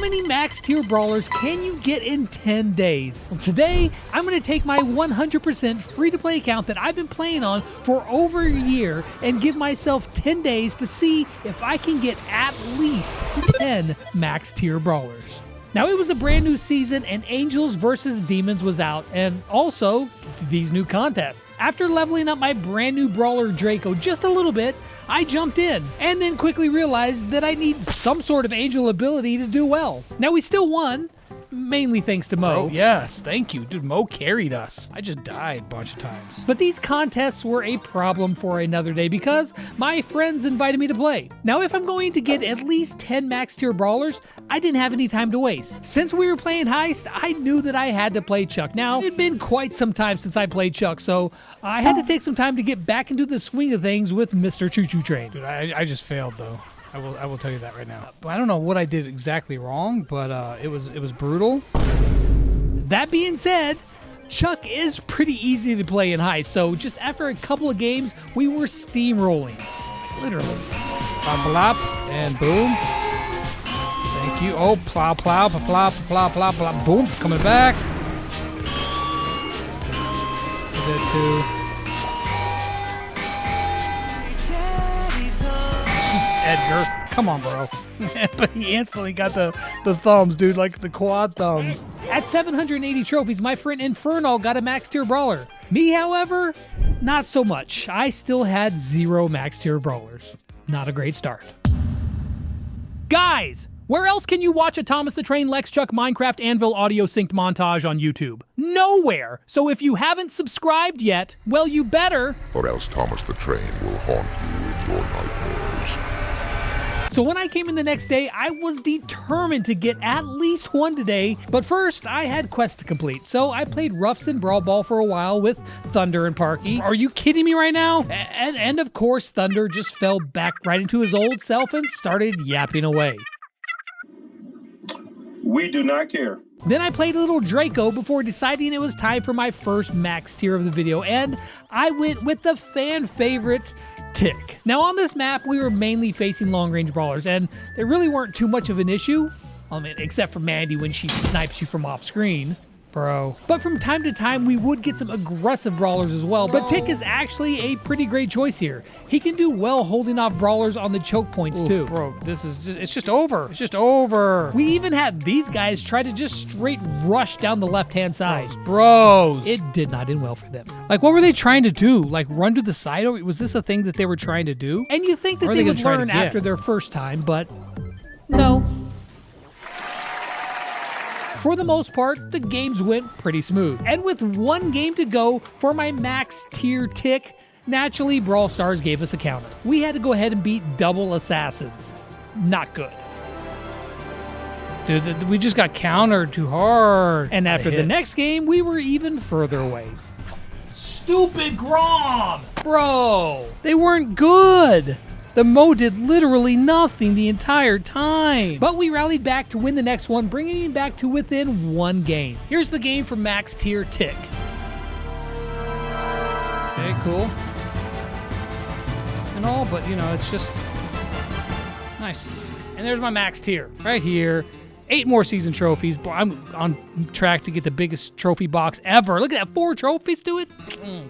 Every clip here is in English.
many max tier brawlers can you get in 10 days? Well, today, I'm going to take my 100% free-to-play account that I've been playing on for over a year and give myself 10 days to see if I can get at least 10 max tier brawlers. Now, it was a brand new season and Angels vs. Demons was out, and also these new contests. After leveling up my brand new brawler Draco just a little bit, I jumped in and then quickly realized that I need some sort of angel ability to do well. Now, we still won, mainly thanks to Mo. Oh, yes, thank you. Dude, Mo carried us. I just died a bunch of times. But these contests were a problem for another day because my friends invited me to play. Now, if I'm going to get at least 10 max tier brawlers, I didn't have any time to waste. Since we were playing Heist, I knew that I had to play Chuck. Now, it had been quite some time since I played Chuck, so I had to take some time to get back into the swing of things with Mr. Choo Choo Train. Dude, I just failed, though. I will tell you that right now. I don't know what I did exactly wrong, but it was brutal. That being said, Chuck is pretty easy to play in Heist, so just after a couple of games, we were steamrolling. Literally. Plop, plop, and boom. Thank you. Oh, plow, plow, plow, plow, plow, plow, boom. Coming back. Did that too. Edgar, come on, bro. But he instantly got the thumbs, dude, like the quad thumbs. At 780 trophies, my friend Infernal got a max tier brawler. Me, however, not so much. I still had 0 max tier brawlers. Not a great start. Guys, where else can you watch a Thomas the Train Lex Chuck Minecraft Anvil audio synced montage on YouTube? Nowhere! So if you haven't subscribed yet, well, you better. Or else Thomas the Train will haunt you in your nightmares. So when I came in the next day, I was determined to get at least one today, but first I had quests to complete, so I played Ruffs and Brawl Ball for a while with Thunder and Parky. Are you kidding me right now? And of course, Thunder just fell back right into his old self and started yapping away. We do not care. Then I played a little Draco before deciding it was time for my first max tier of the video, and I went with the fan favorite, Tick. Now on this map, we were mainly facing long-range brawlers, and they really weren't too much of an issue. I mean, except for Mandy when she snipes you from off-screen. Bro. But from time to time, we would get some aggressive brawlers as well. But Tick is actually a pretty great choice here. He can do well holding off brawlers on the choke points too. Bro, it's just over. It's just over. We even had these guys try to just straight rush down the left-hand side. Bros. It did not end well for them. Like, what were they trying to do? Like, run to the side? Or was this a thing that they were trying to do? And you think that they would learn after their first time, but no. For the most part, the games went pretty smooth. And with one game to go for my max tier Tick, naturally Brawl Stars gave us a counter. We had to go ahead and beat double assassins. Not good. Dude, we just got countered too hard. And after the next game, we were even further away. Stupid Grom! Bro, they weren't good. The Mo did literally nothing the entire time. But we rallied back to win the next one, bringing him back to within one game. Here's the game for max tier Tick. Okay, cool. And all, but you know, it's just nice. And there's my max tier right here. 8 more season trophies. I'm on track to get the biggest trophy box ever. Look at that, 4 trophies to it.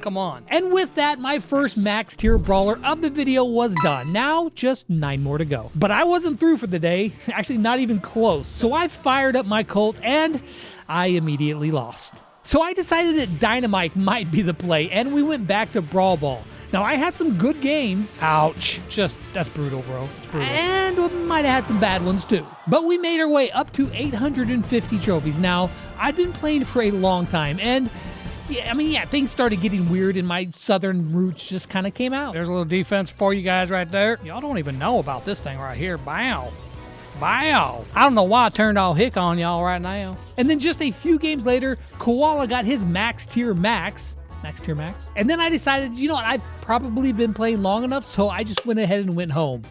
Come on. And with that, my first max tier brawler of the video was done. Now, just 9 more to go. But I wasn't through for the day. Actually, not even close. So I fired up my Colt and I immediately lost. So I decided that Dynamite might be the play and we went back to Brawl Ball. Now, I had some good games. Ouch. That's brutal, bro. It's brutal. And we might have had some bad ones, too. But we made our way up to 850 trophies. Now, I've been playing for a long time, and yeah, things started getting weird, and my southern roots just kind of came out. There's a little defense for you guys right there. Y'all don't even know about this thing right here. Bow. Bow. I don't know why I turned all hick on y'all right now. And then just a few games later, Koala got his max tier max. Max tier max. And then I decided, you know what, I've probably been playing long enough, so I just went ahead and went home.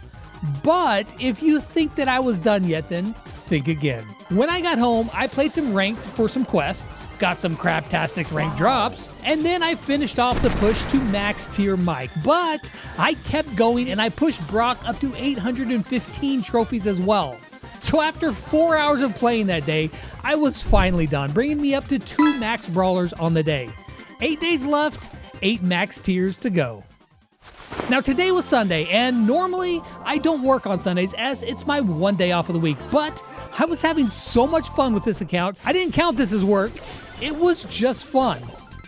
But if you think that I was done yet, then think again. When I got home, I played some ranked for some quests, got some craptastic ranked drops, and then I finished off the push to max tier Mike. But I kept going and I pushed Brock up to 815 trophies as well. So after 4 hours of playing that day, I was finally done, bringing me up to 2 max brawlers on the day. 8 days left, 8 max tiers to go. Now today was Sunday, and normally I don't work on Sundays as it's my one day off of the week, but I was having so much fun with this account, I didn't count this as work. It was just fun.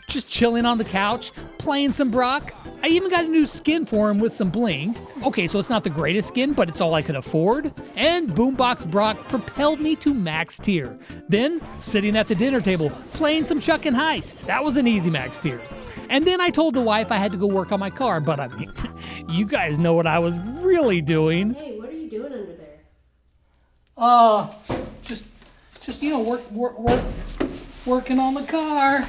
Just chilling on the couch, playing some Brock. I even got a new skin for him with some bling. Okay, so it's not the greatest skin, but it's all I could afford. And Boombox Brock propelled me to max tier. Then, sitting at the dinner table, playing some Chuck and Heist. That was an easy max tier. And then I told the wife I had to go work on my car, but I mean, you guys know what I was really doing. Hey, what are you doing under there? Just you know, working on the car.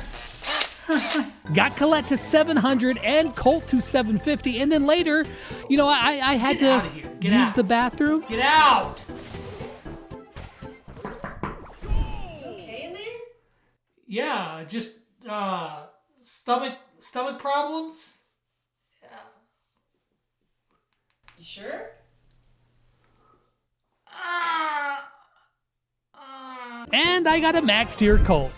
Got Colette to 700 and Colt to 750, and then later, you know, I had to use the bathroom. Get out! Okay in there? Yeah, just stomach problems. You sure? And I got a max tier Colt.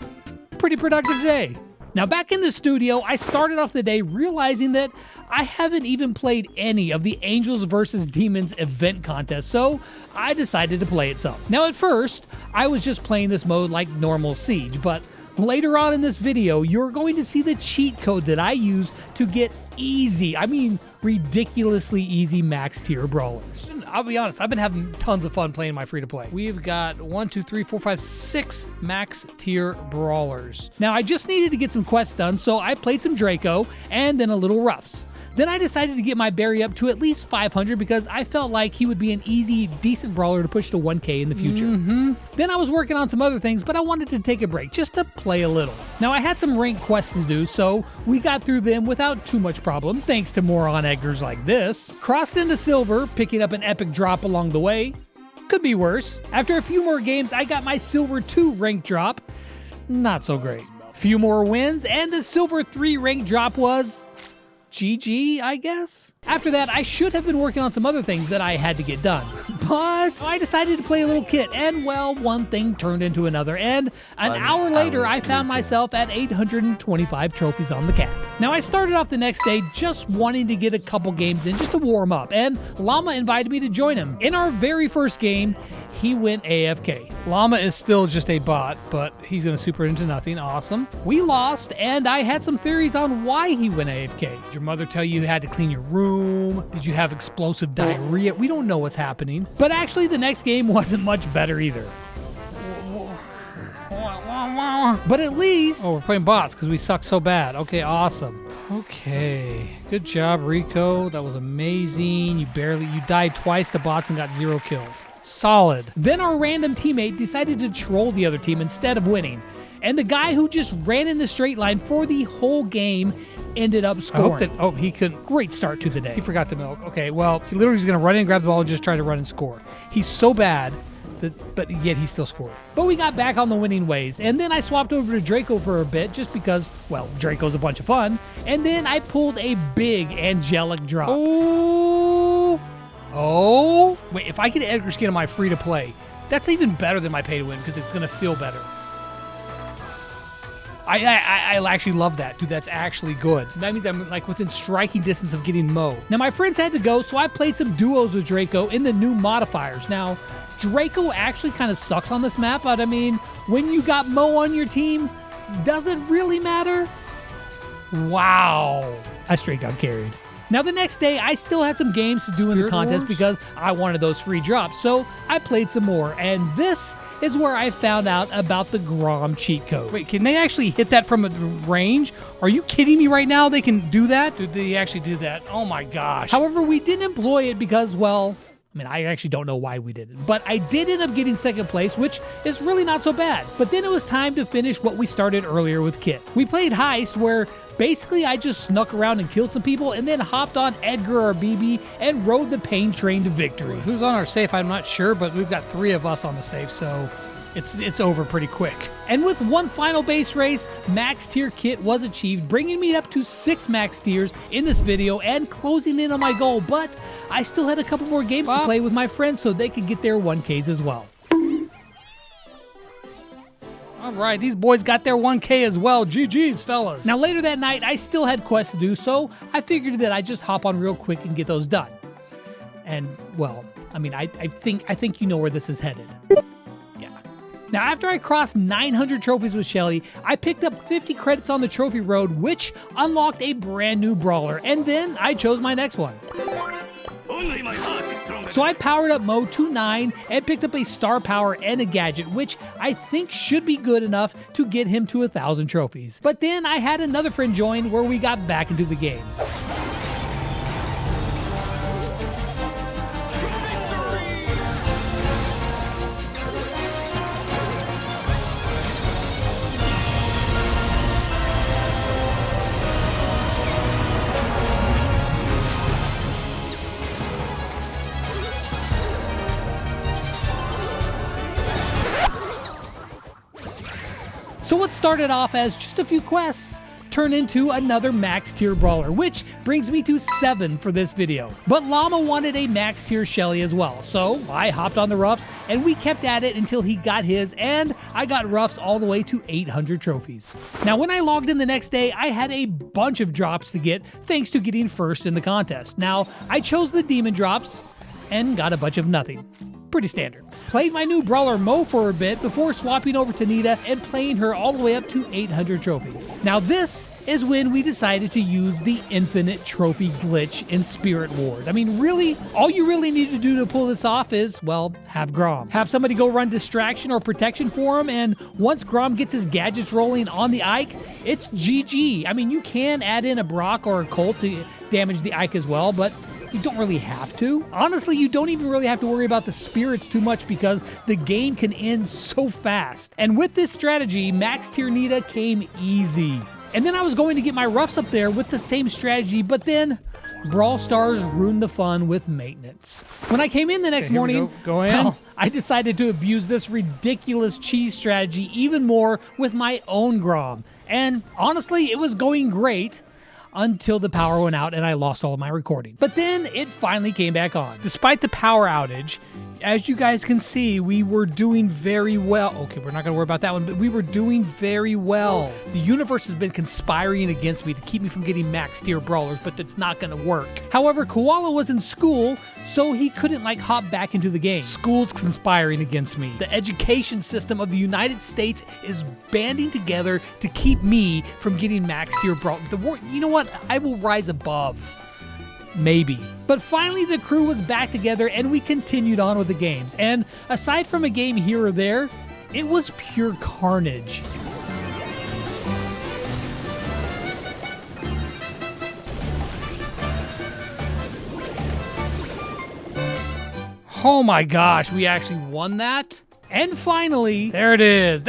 Pretty productive day. Now back in the studio, I started off the day realizing that I haven't even played any of the Angels vs. Demons event contest, so I decided to play it some. Now at first, I was just playing this mode like normal Siege, but later on in this video, you're going to see the cheat code that I use to get easy, I mean ridiculously easy max tier brawlers. I'll be honest, I've been having tons of fun playing my free-to-play. We've got 1, 2, 3, 4, 5, 6 max tier brawlers. Now I just needed to get some quests done, so I played some Draco and then a little Ruffs. Then I decided to get my berry up to at least 500 because I felt like he would be an easy, decent brawler to push to 1K in the future. Then I was working on some other things, but I wanted to take a break just to play a little. Now I had some ranked quests to do, so we got through them without too much problem, thanks to moron Edgars like this. Crossed into silver, picking up an epic drop along the way. Could be worse. After a few more games, I got my silver 2 ranked drop. Not so great. Few more wins, and the silver 3 ranked drop was GG, I guess? After that, I should have been working on some other things that I had to get done. But I decided to play a little kit, and well, one thing turned into another, and an hour later, I found myself at 825 trophies on the cat. Now, I started off the next day just wanting to get a couple games in just to warm up, and Llama invited me to join him. In our very first game, he went AFK. Llama is still just a bot, but he's gonna super into nothing. Awesome. We lost, and I had some theories on why he went AFK. Did your mother tell you had to clean your room? Did you have explosive diarrhea? We don't know what's happening. But actually, the next game wasn't much better either. But at least... Oh, we're playing bots because we suck so bad. Okay, awesome. Okay, good job, Rico. That was amazing. You died twice to bots and got 0 kills. Solid. Then our random teammate decided to troll the other team instead of winning. And the guy who just ran in the straight line for the whole game ended up scoring. He could. Great start to the day. He forgot the milk. Okay, well, he literally was going to run in, grab the ball, and just try to run and score. He's so bad, but yet he still scored. But we got back on the winning ways. And then I swapped over to Draco for a bit just because, well, Draco's a bunch of fun. And then I pulled a big angelic drop. Oh, wait, if I get Edgar skin on my free-to-play, that's even better than my pay-to-win because it's going to feel better. I actually love that. Dude, that's actually good. That means I'm like within striking distance of getting Mo. Now, my friends had to go, so I played some duos with Draco in the new modifiers. Now, Draco actually kind of sucks on this map, but I mean, when you got Mo on your team, does it really matter? Wow. I straight got carried. Now, the next day, I still had some games to do in the contest because I wanted those free drops, so I played some more, and this is where I found out about the Grom cheat code. Wait, can they actually hit that from a range? Are you kidding me right now? They can do that? Dude, they actually do that. Oh my gosh. However, we didn't employ it because, well, I mean, I actually don't know why we didn't, but I did end up getting second place, which is really not so bad. But then it was time to finish what we started earlier with Kit. We played Heist, where basically I just snuck around and killed some people and then hopped on Edgar or BB and rode the pain train to victory. Who's on our safe? I'm not sure, but we've got 3 of us on the safe, so it's over pretty quick. And with one final base race, max tier Kit was achieved, bringing me up to 6 max tiers in this video and closing in on my goal, but I still had a couple more games to play with my friends so they could get their 1Ks as well. All right, these boys got their 1K as well. GG's, fellas. Now later that night, I still had quests to do, so I figured that I'd just hop on real quick and get those done. And, well, I mean, I think you know where this is headed. Yeah. Now, after I crossed 900 trophies with Shelly, I picked up 50 credits on the trophy road, which unlocked a brand new brawler, and then I chose my next one. Only my heart is stronger. So I powered up Mo to 9 and picked up a star power and a gadget, which I think should be good enough to get him to 1,000 trophies. But then I had another friend join where we got back into the games. So what started off as just a few quests turned into another max tier brawler, which brings me to 7 for this video. But Llama wanted a max tier Shelly as well, so I hopped on the Ruffs and we kept at it until he got his, and I got Ruffs all the way to 800 trophies. Now when I logged in the next day, I had a bunch of drops to get thanks to getting first in the contest. Now I chose the demon drops and got a bunch of nothing. Pretty standard. Played my new brawler Mo for a bit before swapping over to Nita and playing her all the way up to 800 trophies. Now this is when we decided to use the infinite trophy glitch in Spirit Wars. I mean, really, all you really need to do to pull this off is, well, have Grom. Have somebody go run distraction or protection for him, and once Grom gets his gadgets rolling on the Ike, it's GG. I mean, you can add in a Brock or a Colt to damage the Ike as well, but you don't really have to. Honestly, you don't even really have to worry about the spirits too much because the game can end so fast. And with this strategy, Max Tier Nita came easy. And then I was going to get my Ruffs up there with the same strategy, but then Brawl Stars ruined the fun with maintenance. When I came in the next morning, I decided to abuse this ridiculous cheese strategy even more with my own Grom. And honestly, it was going great until the power went out and I lost all of my recording. But then it finally came back on. Despite the power outage, as you guys can see, we were doing very well. Okay, we're not gonna worry about that one, but we were doing very well. The universe has been conspiring against me to keep me from getting max tier brawlers, but it's not gonna work. However, Koala was in school, so he couldn't hop back into the game. School's conspiring against me. The education system of the United States is banding together to keep me from getting max tier brawlers. You know what? I will rise above. Maybe. But finally the crew was back together and we continued on with the games. And aside from a game here or there, it was pure carnage. Oh my gosh, we actually won that? And finally, there it is,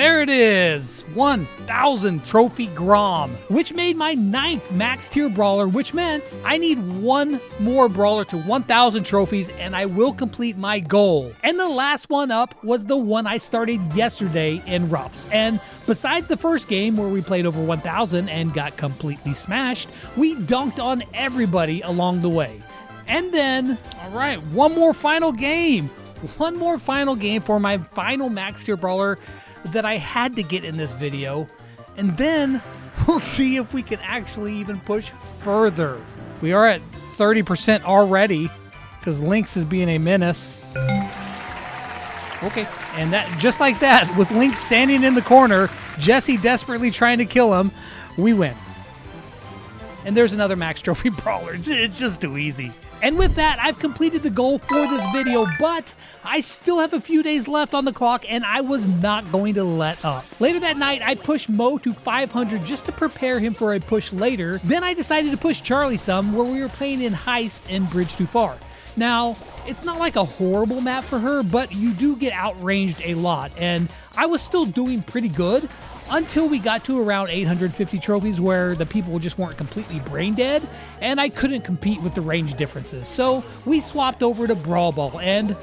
1,000 trophy Grom, which made my 9th max tier brawler, which meant I need one more brawler to 1,000 trophies and I will complete my goal. And the last one up was the one I started yesterday in Ruffs. And besides the first game where we played over 1,000 and got completely smashed, we dunked on everybody along the way. And then, all right, one more final game for my final max tier brawler that I had to get in this video. And then we'll see if we can actually even push further. We are at 30% already because Lynx is being a menace. Okay, and that just like that, with Lynx standing in the corner, Jesse desperately trying to kill him, we win. And there's another max trophy brawler. It's just too easy. And with that, I've completed the goal for this video, but I still have a few days left on the clock and I was not going to let up. Later that night, I pushed Mo to 500 just to prepare him for a push later. Then I decided to push Charlie some where we were playing in Heist and Bridge Too Far. Now, it's not like a horrible map for her, but you do get outranged a lot, and I was still doing pretty good until we got to around 850 trophies where the people just weren't completely brain dead, and I couldn't compete with the range differences. So we swapped over to Brawl Ball, and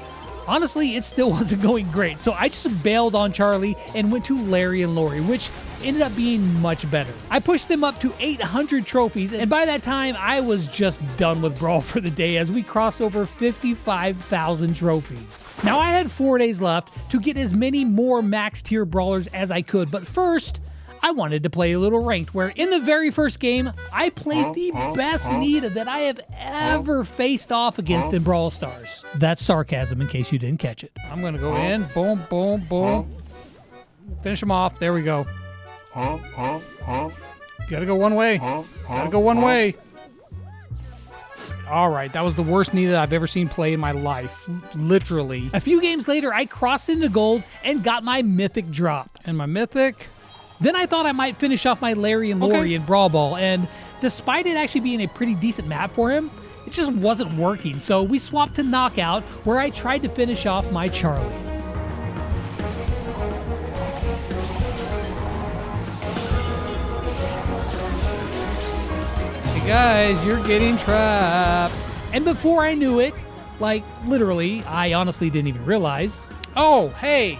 honestly, it still wasn't going great. So I just bailed on Charlie and went to Larry and Lori, which ended up being much better. I pushed them up to 800 trophies, and by that time, I was just done with Brawl for the day as we crossed over 55,000 trophies. Now, I had 4 days left to get as many more max tier brawlers as I could, but first, I wanted to play a little ranked, where in the very first game, I played the best Nita that I have ever faced off against in Brawl Stars. That's sarcasm in case you didn't catch it. I'm gonna go in. Boom, boom, boom. Finish him off. There we go. Gotta go one way. Gotta go one way. All right, that was the worst Nita I've ever seen play in my life. Literally. A few games later, I crossed into gold and got my mythic drop. And my mythic. Then I thought I might finish off my Larry and Lori in Brawl Ball, and despite it actually being a pretty decent map for him, it just wasn't working, so we swapped to Knockout, where I tried to finish off my Charlie. Hey guys, you're getting trapped. And before I knew it, like literally, I honestly didn't even realize. Oh, hey.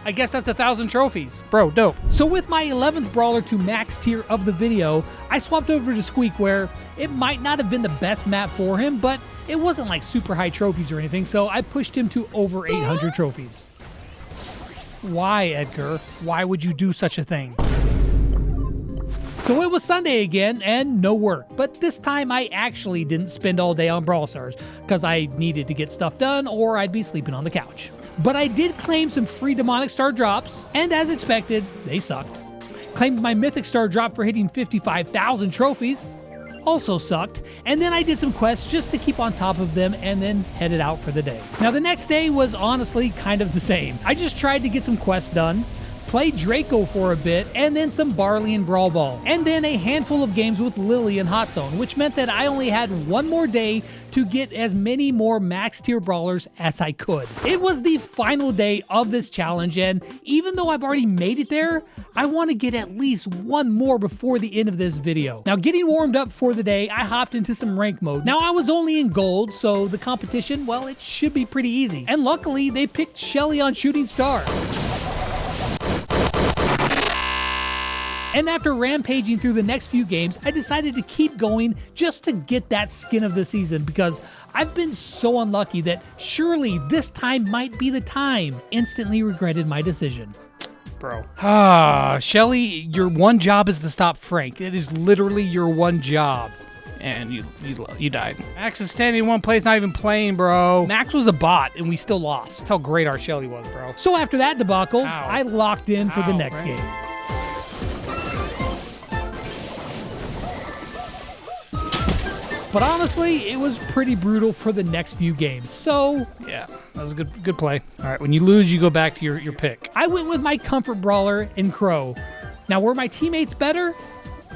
I guess that's 1,000 trophies. Bro, dope. So with my 11th brawler to max tier of the video, I swapped over to Squeak, where it might not have been the best map for him, but it wasn't like super high trophies or anything, so I pushed him to over 800 trophies. Why, Edgar? Why would you do such a thing? So it was Sunday again, and no work, but this time I actually didn't spend all day on Brawl Stars, because I needed to get stuff done or I'd be sleeping on the couch. But I did claim some free demonic star drops, and as expected, they sucked. Claimed my mythic star drop for hitting 55,000 trophies, also sucked, and then I did some quests just to keep on top of them and then headed out for the day. Now the next day was honestly kind of the same. I just tried to get some quests done, played Draco for a bit, and then some Barley and Brawl Ball, and then a handful of games with Lily and Hot Zone, which meant that I only had one more day to get as many more max tier brawlers as I could. It was the final day of this challenge, and even though I've already made it there, I want to get at least one more before the end of this video. Now, getting warmed up for the day, I hopped into some rank mode. Now, I was only in gold, so the competition, well, it should be pretty easy. And luckily, they picked Shelly on Shooting Star. And after rampaging through the next few games, I decided to keep going just to get that skin of the season, because I've been so unlucky that surely this time might be the time. Instantly regretted my decision. Bro. Shelly, your one job is to stop Frank. It is literally your one job. And you died. Max is standing in one place, not even playing, bro. Max was a bot, and we still lost. That's how great our Shelly was, bro. So after that debacle, Ow. I locked in for the next game. But honestly, it was pretty brutal for the next few games, so yeah, that was a good play. All right, when you lose, you go back to your pick. I went with my comfort brawler in Crow. Now, were my teammates better?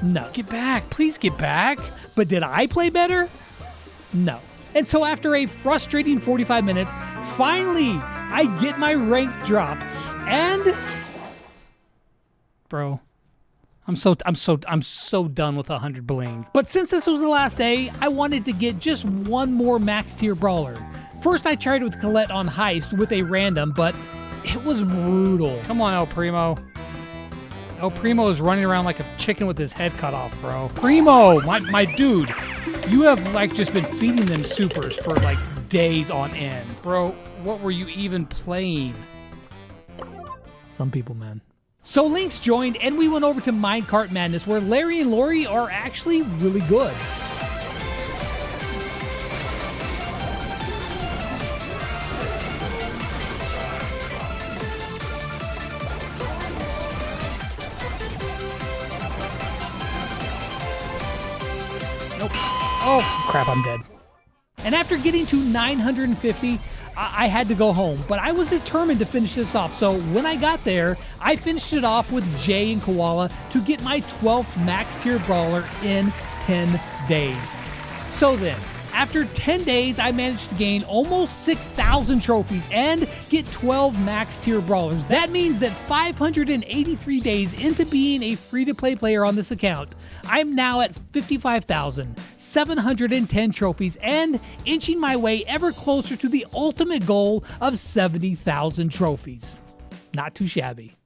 No. Get back, please get back. But did I play better? No. And so after a frustrating 45 minutes, finally, I get my rank drop, and bro, I'm so done with 100 bling. But since this was the last day, I wanted to get just one more max tier brawler. First, I tried with Colette on Heist with a random, but it was brutal. Come on, El Primo. El Primo is running around like a chicken with his head cut off, bro. Primo, my dude, you have like just been feeding them supers for like days on end. Bro, what were you even playing? Some people, man. So Lynx joined, and we went over to Minecart Madness, where Larry and Lori are actually really good. Nope. Oh, crap, I'm dead. And after getting to 950, I had to go home, but I was determined to finish this off. So when I got there, I finished it off with Jay and Koala to get my 12th max tier brawler in 10 days. So then, after 10 days, I managed to gain almost 6,000 trophies and get 12 max tier brawlers. That means that 583 days into being a free-to-play player on this account, I'm now at 55,710 trophies and inching my way ever closer to the ultimate goal of 70,000 trophies. Not too shabby.